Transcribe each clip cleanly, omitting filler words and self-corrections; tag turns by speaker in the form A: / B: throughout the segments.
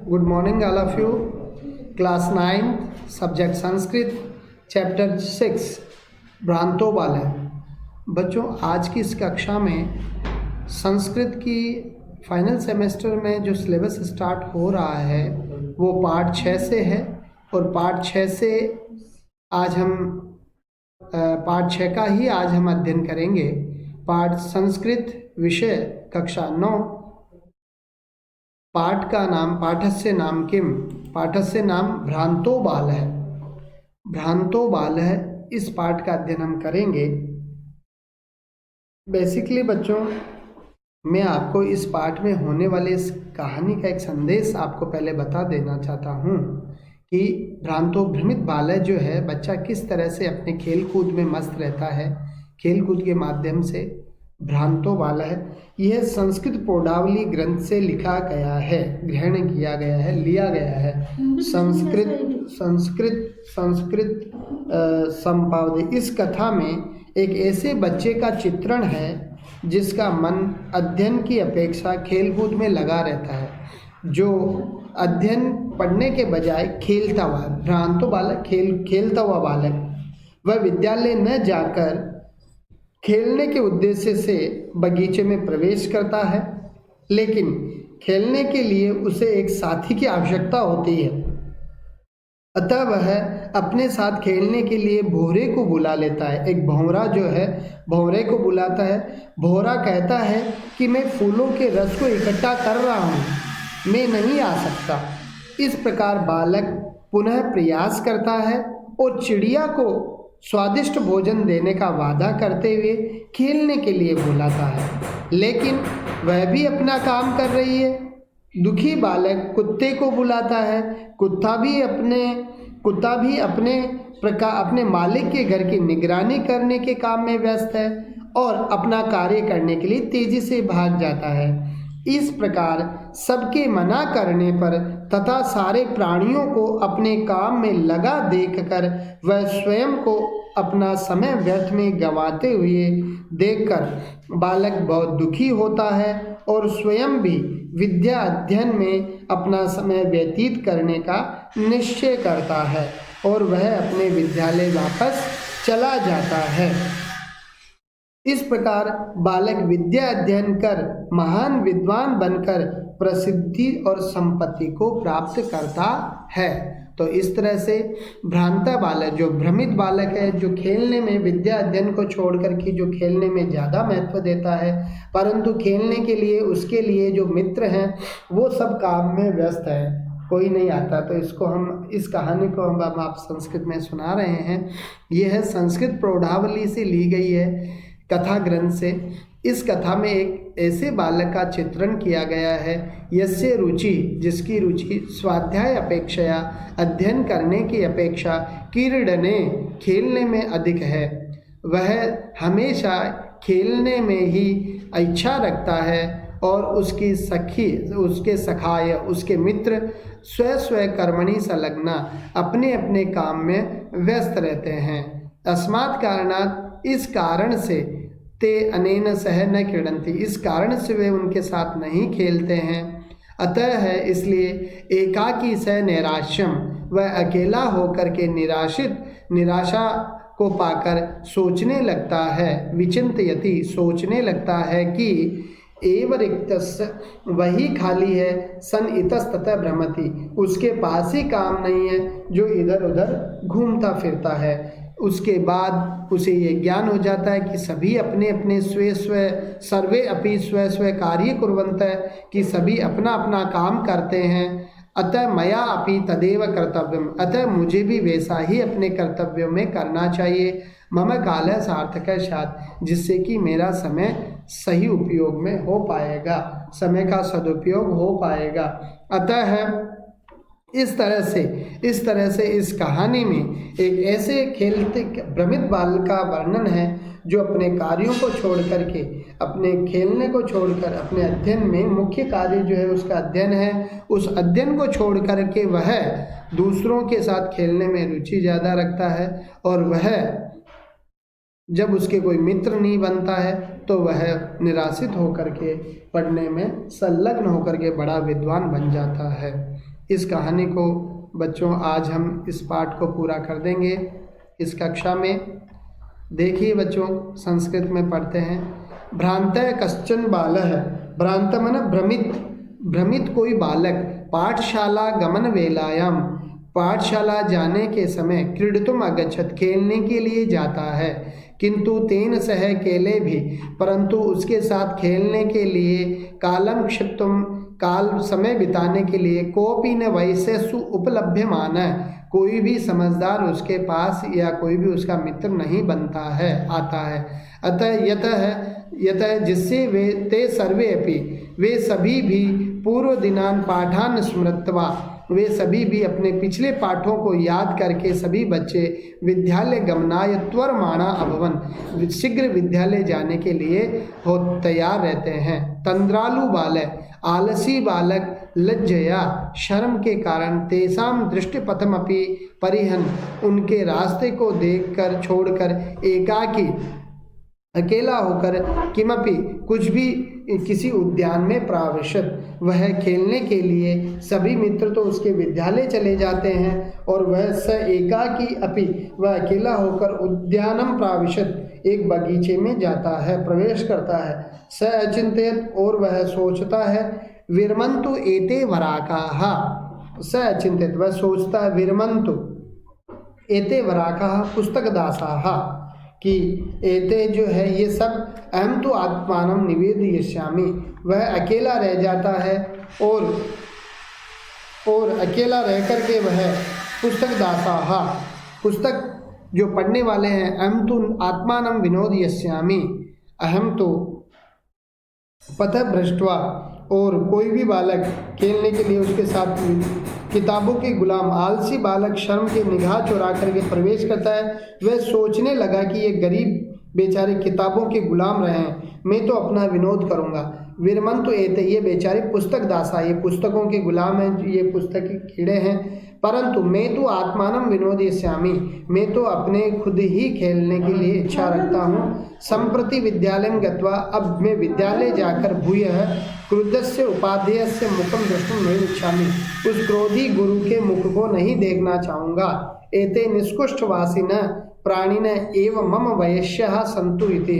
A: Good morning, all of you. Class 9, subject Sanskrit, chapter 6, भ्रांतो बालय। बच्चों, आज की इस कक्षा में संस्कृत की फाइनल सेमेस्टर में जो सिलेबस स्टार्ट हो रहा है वो पार्ट 6 से है और पार्ट 6 से आज हम पार्ट 6 का ही आज हम अध्ययन करेंगे। पार्ट संस्कृत विषय कक्षा 9, पाठ का नाम पाठस्य नाम किम, पाठस्य नाम भ्रांतो बाल है। भ्रांतो बाल है, इस पाठ का अध्ययन हम करेंगे। बेसिकली बच्चों, मैं आपको इस पाठ में होने वाले इस कहानी का एक संदेश आपको पहले बता देना चाहता हूँ कि भ्रांतो भ्रमित बालय जो है, बच्चा किस तरह से अपने खेल कूद में मस्त रहता है। खेल कूद के माध्यम से भ्रांतो बालय है, यह संस्कृत पौंडावली ग्रंथ से लिखा गया है, ग्रहण किया गया है, लिया गया है। संस्कृत संपादे। इस कथा में एक ऐसे बच्चे का चित्रण है जिसका मन अध्ययन की अपेक्षा खेलकूद में लगा रहता है, जो अध्ययन पढ़ने के बजाय खेलता हुआ, भ्रांतो बालक खेलता हुआ बालक, वह विद्यालय न जाकर खेलने के उद्देश्य से बगीचे में प्रवेश करता है, लेकिन खेलने के लिए उसे एक साथी की आवश्यकता होती है। अतः वह अपने साथ खेलने के लिए भौरे को बुला लेता है। एक भौरा जो है, भौरे को बुलाता है। भौरा कहता है कि मैं फूलों के रस को इकट्ठा कर रहा हूँ, मैं नहीं आ सकता। इस प्रकार बालक पुनः प्रयास करता है और चिड़िया को स्वादिष्ट भोजन देने का वादा करते हुए खेलने के लिए बुलाता है, लेकिन वह भी अपना काम कर रही है। दुखी बालक कुत्ते को बुलाता है। कुत्ता भी अपने मालिक के घर की निगरानी करने के काम में व्यस्त है और अपना कार्य करने के लिए तेजी से भाग जाता है। इस प्रकार सबके मना करने पर तथा सारे प्राणियों को अपने काम में लगा देखकर वह स्वयं को अपना समय व्यर्थ में गंवाते हुए देखकर बालक बहुत दुखी होता है और स्वयं भी विद्या अध्ययन में अपना समय व्यतीत करने का निश्चय करता है और वह अपने विद्यालय वापस चला जाता है। इस प्रकार बालक विद्या अध्ययन कर महान विद्वान बनकर प्रसिद्धि और संपत्ति को प्राप्त करता है। तो इस तरह से भ्रांता बालक, जो भ्रमित बालक है, जो खेलने में, विद्या अध्ययन को छोड़कर के जो खेलने में ज़्यादा महत्व देता है, परंतु खेलने के लिए उसके लिए जो मित्र हैं वो सब काम में व्यस्त है, कोई नहीं आता। तो इस कहानी को हम आप संस्कृत में सुना रहे हैं। यह संस्कृत प्रौढ़ावली से ली गई है, कथा ग्रंथ से। इस कथा में एक ऐसे बालक का चित्रण किया गया है, यस्य रुचि, जिसकी रुचि स्वाध्याय अपेक्षया, अध्ययन करने की अपेक्षा, क्रीडने, खेलने में अधिक है। वह हमेशा खेलने में ही इच्छा रखता है और उसकी सखी, उसके सखाय, उसके मित्र स्व कर्मणि संलग्ना, अपने अपने काम में व्यस्त रहते हैं। तस्मात् कारणात्, इस कारण से, ते अनेन सह न क्रीडन्ति, इस कारण से वे उनके साथ नहीं खेलते हैं। अतः है, इसलिए एकाकी सह नैराश्यम, वह अकेला होकर के निराशा को पाकर सोचने लगता है, विचिंतयति, सोचने लगता है कि एव रिक्तस्य, वही खाली है, सन इतस्ततः भ्रमति, उसके पास ही काम नहीं है, जो इधर उधर घूमता फिरता है। उसके बाद उसे ये ज्ञान हो जाता है कि सभी अपने अपने सर्वे अपि स्व कार्य कुर्वन्तः, कि सभी अपना अपना काम करते हैं। अतः मया अपि तदेव कर्तव्यम, अतः मुझे भी वैसा ही अपने कर्तव्यों में करना चाहिए। मम कालः सार्थकः स्यात्, जिससे कि मेरा समय सही उपयोग में हो पाएगा, समय का सदुपयोग हो पाएगा। अतः है, इस तरह से इस कहानी में एक ऐसे खेलते भ्रमित बाल का वर्णन है जो अपने कार्यों को छोड़ करके, अपने खेलने को छोड़कर अपने अध्ययन में, मुख्य कार्य जो है उसका अध्ययन है, उस अध्ययन को छोड़ करके वह दूसरों के साथ खेलने में रुचि ज़्यादा रखता है और वह जब उसके कोई मित्र नहीं बनता है तो वह निराशित होकर के पढ़ने में संलग्न होकर के बड़ा विद्वान बन जाता है। इस कहानी को बच्चों आज हम इस पाठ को पूरा कर देंगे इस कक्षा में। देखिए बच्चों, संस्कृत में पढ़ते हैं, भ्रांतः कश्चन बालः, भ्रांत मन भ्रमित, भ्रमित कोई बालक, पाठशाला गमन वेलायाम, पाठशाला जाने के समय, क्रीडितुम अगच्छत, खेलने के लिए जाता है, किंतु तेन सह केले भी, परंतु उसके साथ खेलने के लिए, कालम क्षिप्तुम, काल समय बिताने के लिए, कोपी न वैसे सु उपलभ्यमान, कोई भी समझदार उसके पास या कोई भी उसका मित्र नहीं बनता है, आता है। अतः यतः जिससे वे ते सर्वे अपि, वे सभी भी पूर्व दिनान पाठान स्मृत्वा, वे सभी भी अपने पिछले पाठों को याद करके सभी बच्चे विद्यालय गमनाय त्वरमाणा अभवन, शीघ्र विद्यालय जाने के लिए हो तैयार रहते हैं। तंद्रालु बालक, आलसी बालक, लज्जया, शर्म के कारण, तेसाम दृष्टिपथमपि परिहन, उनके रास्ते को देखकर छोड़कर, एकाकी अकेला होकर, किमपि कुछ भी, किसी उद्यान में प्राविशत, वह खेलने के लिए, सभी मित्र तो उसके विद्यालय चले जाते हैं और वह स एकाकी अपि, वह अकेला होकर उद्यानम प्राविशत, एक बगीचे में जाता है, प्रवेश करता है। स अचिंत्यत, और वह सोचता है, विरमंतु एते वराकाः, स अचिंत्यत, वह सोचता है, विरमंतु एते वराकाः पुस्तक दासाः, कि एते जो है ये सब, अहम तो आत्मानम निवेदयिष्यामि, वह अकेला रह जाता है और अकेला रह कर के वह पुस्तक दासाः, पुस्तक जो पढ़ने वाले हैं, अहम तो आत्मानम विनोदयिष्यामि, अहम तो पथ भ्रष्टवा, और कोई भी बालक खेलने के लिए उसके साथ किताबों के गुलाम, आलसी बालक शर्म के निगाह चुरा करके प्रवेश करता है। वह सोचने लगा कि ये गरीब बेचारे किताबों के गुलाम रहे हैं, मैं तो अपना विनोद करूँगा। विरमंतु एते, ये बेचारे पुस्तक दासा, ये पुस्तकों के गुलाम हैं, ये पुस्तक के कीड़े हैं, परंतु मैं तो आत्मानम विनोदयिष्यामि, मैं तो अपने खुद ही खेलने के लिए इच्छा रखता हूँ। संप्रति विद्यालयं गत्वा, अब मैं विद्यालय जाकर भूयः क्रुद्धस्य उपाध्येयस्य मुखम द्रष्टुम नहीं इच्छामि, उस क्रोधी गुरु के मुख को नहीं देखना चाहूँगा। एते निष्कुष्ठवासिनः प्राणिनः एव मम वयस्यः सन्तु इति,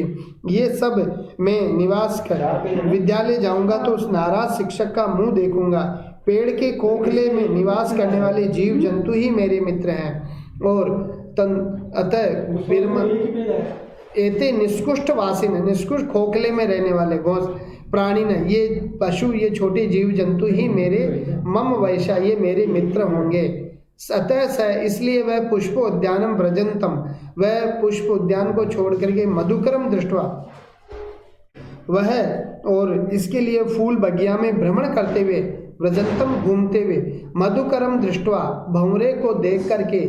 A: ये सब मैं निवास कर विद्यालय जाऊँगा तो उस नाराज शिक्षक का मुँह देखूँगा। पेड़ के खोखले में निवास करने वाले जीव जंतु ही मेरे मित्र हैं। और अतः एते निष्कुष्ठ वासिन, निष्कुष्ट खोखले में रहने वाले घोष प्राणी न, ये पशु, ये छोटे जीव जंतु ही मेरे मम वैशा, ये मेरे मित्र होंगे। अतः स, इसलिए वह पुष्प उद्यानम व्रजंतम, वह पुष्प उद्यान को छोड़ करके मधुकरम दृष्टवा, वह और इसके लिए फूल बगिया में भ्रमण करते हुए, व्रजंतम घूमते हुए, मधुकरम दृष्टवा, भंवरे को देख करके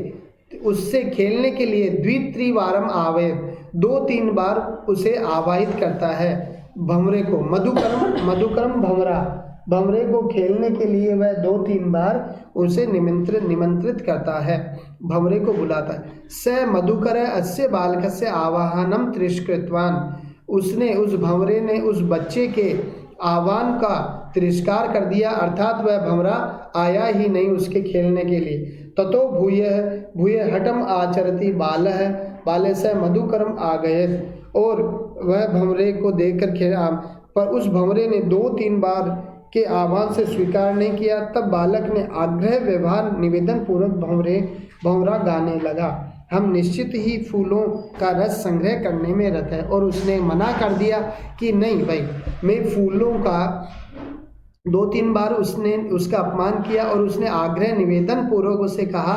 A: उससे खेलने के लिए, द्वित्रिवारम आवे, 2-3 बार उसे आवाहित करता है भंवरे को। मधुकरम भंवरा, भंवरे को खेलने के लिए वह 2-3 बार उसे निमंत्रित करता है, भंवरे को बुलाता है। स मधुकर अस्य बालकस्य आवाहनम तिरस्कृतवान, उसने, उस भंवरे ने उस बच्चे के आह्वान का तिरस्कार कर दिया, अर्थात वह भंवरा आया ही नहीं उसके खेलने के लिए। ततो भूय हठम आचरति बालः, बाले से मधुकरम आ गए, और वह भंवरे को देखकर खेला, पर उस भंवरे ने 2-3 बार के आह्वान से स्वीकार नहीं किया। तब बालक ने आग्रह व्यवहार निवेदन पूर्वक भंवरा गाने लगा, हम निश्चित ही फूलों का रस संग्रह करने में रत है। और उसने मना कर दिया कि नहीं भाई, मैं फूलों का 2-3 बार उसने उसका अपमान किया, और उसने आग्रह निवेदन पूर्वक उसे कहा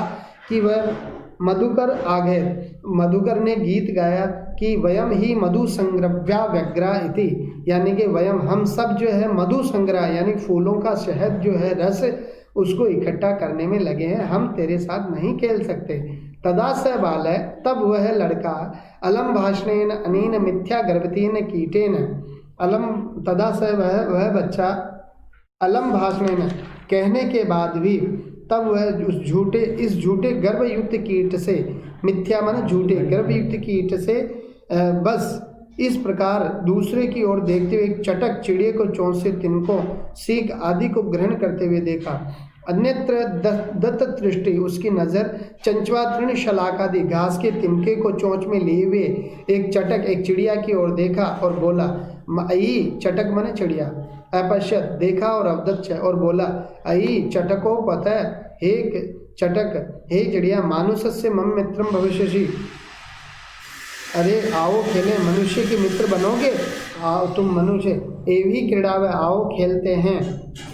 A: कि वह मधुकर आ गए। मधुकर ने गीत गाया कि वयम ही मधु संग्रव्या व्यग्रा इति, यानी कि वयम, हम सब जो है मधु संग्रह, यानी फूलों का शहद जो है, रस, उसको इकट्ठा करने में लगे हैं, हम तेरे साथ नहीं खेल सकते। तदा स बाल, तब वह लड़का, अलम भाषणेन अनेन मिथ्या गर्भतेन कीटेन, अलम, तदा स, वह बच्चा, अलम भाषणेन, कहने के बाद भी, तब वह उस झूठे, इस झूठे गर्भयुक्त कीट से, मिथ्या माने झूठे, गर्भयुक्त कीट से बस इस प्रकार दूसरे की ओर देखते हुए एक चटक चिड़िया को चोंच से तिनकों, सीख आदि को ग्रहण करते हुए देखा। अन्यत्र दत्त दृष्टि उसकी नज़र चंचवा तृण शलाकादि घास के तिनके को चोंच में लिए हुए एक चटक एक चिड़िया की ओर देखा और बोला, अई चटक मने चिड़िया, अपश्यत देखा और अवदच्छ और बोला, अई चटको पत हे चटक, हे चिड़िया, मानुषस्य मम मित्रम भविष्यसि, अरे आओ खेलें, मनुष्य के मित्र बनोगे, आओ तुम मनुष्य, एवी क्रीड़ा में आओ खेलते हैं।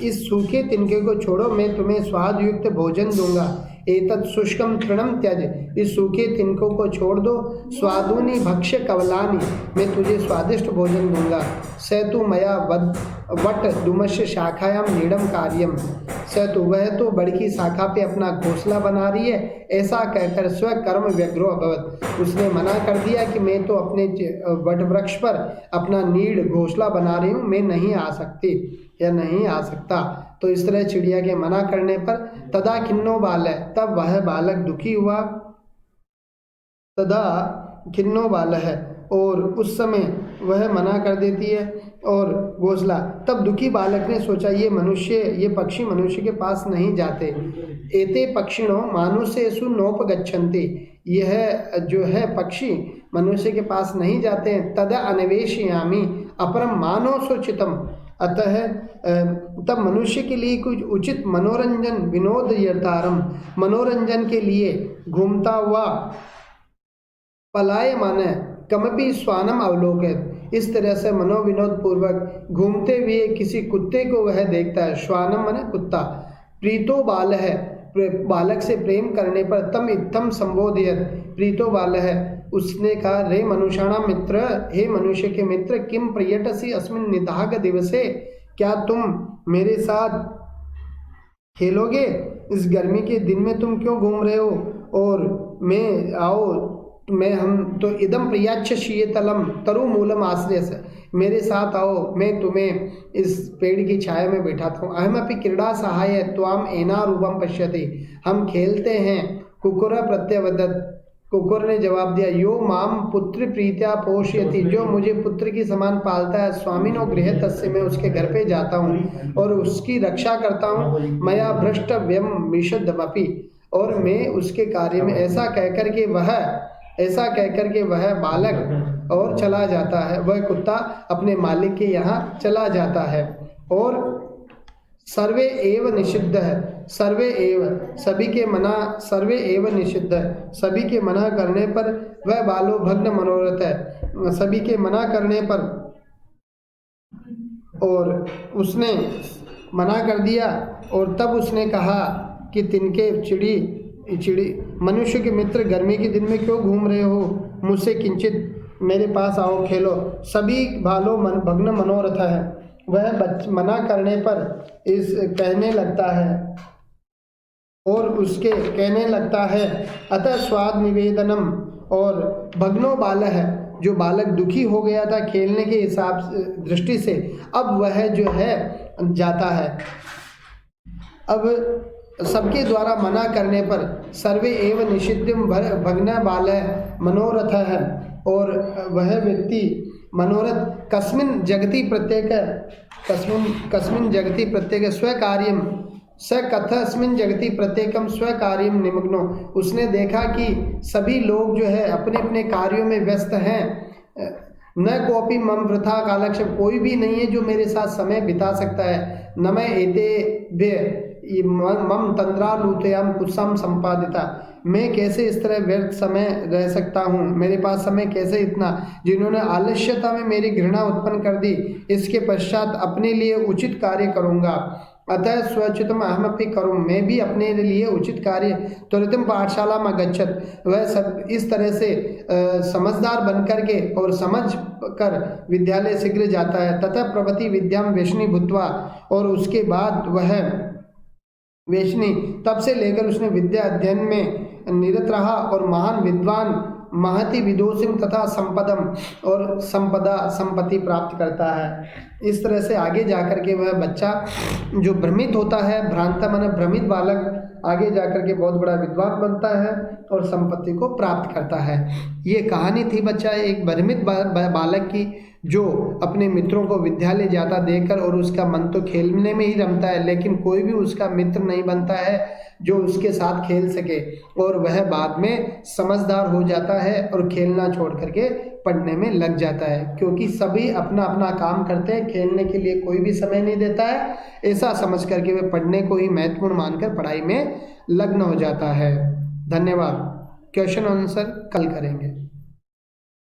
A: इस सूखे तिनके को छोड़ो, मैं तुम्हें स्वाद युक्त भोजन दूंगा। एतत् शुष्कम तृणम त्यज, इस सूखे तिनकों को छोड़ दो। स्वादुनि भक्ष्य कवलानि, मैं तुझे स्वादिष्ट भोजन दूंगा। सेतु मया वट दुमश्य शाखायाम नीडम कार्यम, सेतु वह तो बड़की शाखा पे अपना घोंसला बना रही है, ऐसा कहकर स्वकर्म व्यग्रो अभवत, उसने मना कर दिया कि मैं तो अपने वट वृक्ष पर अपना नीड़ घोंसला बना रही हूँ, मैं नहीं आ सकती या नहीं आ सकता। तो इस तरह चिड़िया के मना करने पर तदा खिन्नो बाल, तब वह बालक दुखी हुआ। तदा खिन्नो बाल है, और उस समय वह मना कर देती है और घोंसला। तब दुखी बालक ने सोचा, ये पक्षी मनुष्य के पास नहीं जाते। एते पक्षिणो मानुषेषु नोपगच्छन्ति, यह जो है पक्षी मनुष्य के पास नहीं जाते। तदा अन्वेषयामि अपरम मानसोचितम, अतः तब मनुष्य के लिए कुछ उचित मनोरंजन विनोद यर्थारम, मनोरंजन के लिए घूमता हुआ पलायमान कमपि स्वानम अवलोकित, इस तरह से मनोविनोद पूर्वक घूमते हुए किसी कुत्ते को वह देखता है। श्वानम माने कुत्ता। प्रीतो बाल है, बालक से प्रेम करने पर तम इत्थम संबोधियत, प्रीतो बाल है, उसने कहा, रे मनुष्याणाम मित्र, हे मनुष्य के मित्र, किम प्रियटसी अस्मिन् निदाघ दिवसे, क्या तुम मेरे साथ खेलोगे? इस गर्मी के दिन में तुम क्यों घूम रहे हो? और मैं आओ, मैं हम तो इदम प्रियाच्छ शीतलम तरुमूलम आश्रय से, मेरे साथ आओ, मैं तुम्हें इस पेड़ की छाया में बैठाता हूँ। अहमपि क्रीड़ा सहाय त्वाम एना रूपम पश्यति, हम खेलते हैं। कुकुर प्रत्यवदत, कुकुर ने जवाब दिया, यो माम पुत्र प्रीत्या पोषयति, जो मुझे पुत्र की समान पालता है। स्वामिनो गृह तस्य, मैं उसके घर पे जाता हूँ और उसकी रक्षा करता हूँ। मया भ्रष्टव्यम विशदमपि, और मैं उसके कार्य में ऐसा कहकर के वह बालक और चला जाता है, वह कुत्ता अपने मालिक के यहाँ चला जाता है। और सर्वे एव निषिद्ध है, सर्वे एव सभी के मना, सर्वे एव निषिद्ध है, सभी के मना करने पर वह बालो भग्न मनोरथ है, सभी के मना करने पर, और उसने मना कर दिया। और तब उसने कहा कि तिनके चिड़ी मनुष्य के मित्र, गर्मी के दिन में क्यों घूम रहे हो? मुझसे किंचित मेरे पास आओ, खेलो। सभी बालो भग्न मनोरथ है, वह मना करने पर इस कहने लगता है, और उसके कहने लगता है, अतः स्वाद निवेदनम, और भग्नो बाल है, जो बालक दुखी हो गया था खेलने के हिसाब से दृष्टि से, अब वह जो है जाता है। अब सबके द्वारा मना करने पर सर्वे एव निषिद्धम भग्न बाल मनोरथ है, और वह व्यक्ति मनोरथ कस्मिन् जगति प्रत्येक स्वकार्यम स कथस्मिन् जगति प्रत्येकम स्वकार्यम निमग्नो, उसने देखा कि सभी लोग जो है अपने अपने कार्यों में व्यस्त हैं। न कोपी मम वृथा कालक्षेप, कोई भी नहीं है जो मेरे साथ समय बिता सकता है। न मैं एते मम तंद्रालूतयाम कुत्सम संपादिता, मैं कैसे इस तरह व्यर्थ समय रह सकता हूँ, मेरे पास समय कैसे इतना, जिन्होंने आलस्यता में मेरी घृणा उत्पन्न कर दी, इसके पश्चात अपने लिए उचित कार्य करूँगा। अतः स्वचितम अहमपि करूँ, मैं भी अपने लिए उचित कार्य। त्वरितम पाठशाला में गच्छत, वह सब इस तरह से समझदार बन कर के और समझ कर विद्यालय शीघ्र जाता है। तथा प्रवति विद्याम वेशनी भूत्वा, और उसके बाद वह वेशनी, तब से लेकर उसने विद्या अध्ययन में निरत रहा और महान विद्वान महति विदोषिम तथा संपदम, और संपदा संपत्ति प्राप्त करता है। इस तरह से आगे जाकर के वह बच्चा जो भ्रमित होता है, भ्रांता माने भ्रमित बालक, आगे जाकर के बहुत बड़ा विद्वान बनता है और संपत्ति को प्राप्त करता है। ये कहानी थी बच्चा एक भ्रमित बालक की, जो अपने मित्रों को विद्यालय जाता देखकर, और उसका मन तो खेलने में ही रमता है, लेकिन कोई भी उसका मित्र नहीं बनता है जो उसके साथ खेल सके, और वह बाद में समझदार हो जाता है और खेलना छोड़ करके पढ़ने में लग जाता है, क्योंकि सभी अपना अपना काम करते हैं, खेलने के लिए कोई भी समय नहीं देता है। ऐसा समझ करके वह पढ़ने को ही महत्वपूर्ण मानकर पढ़ाई में लग्न हो जाता है। धन्यवाद। क्वेश्चन आंसर कल करेंगे।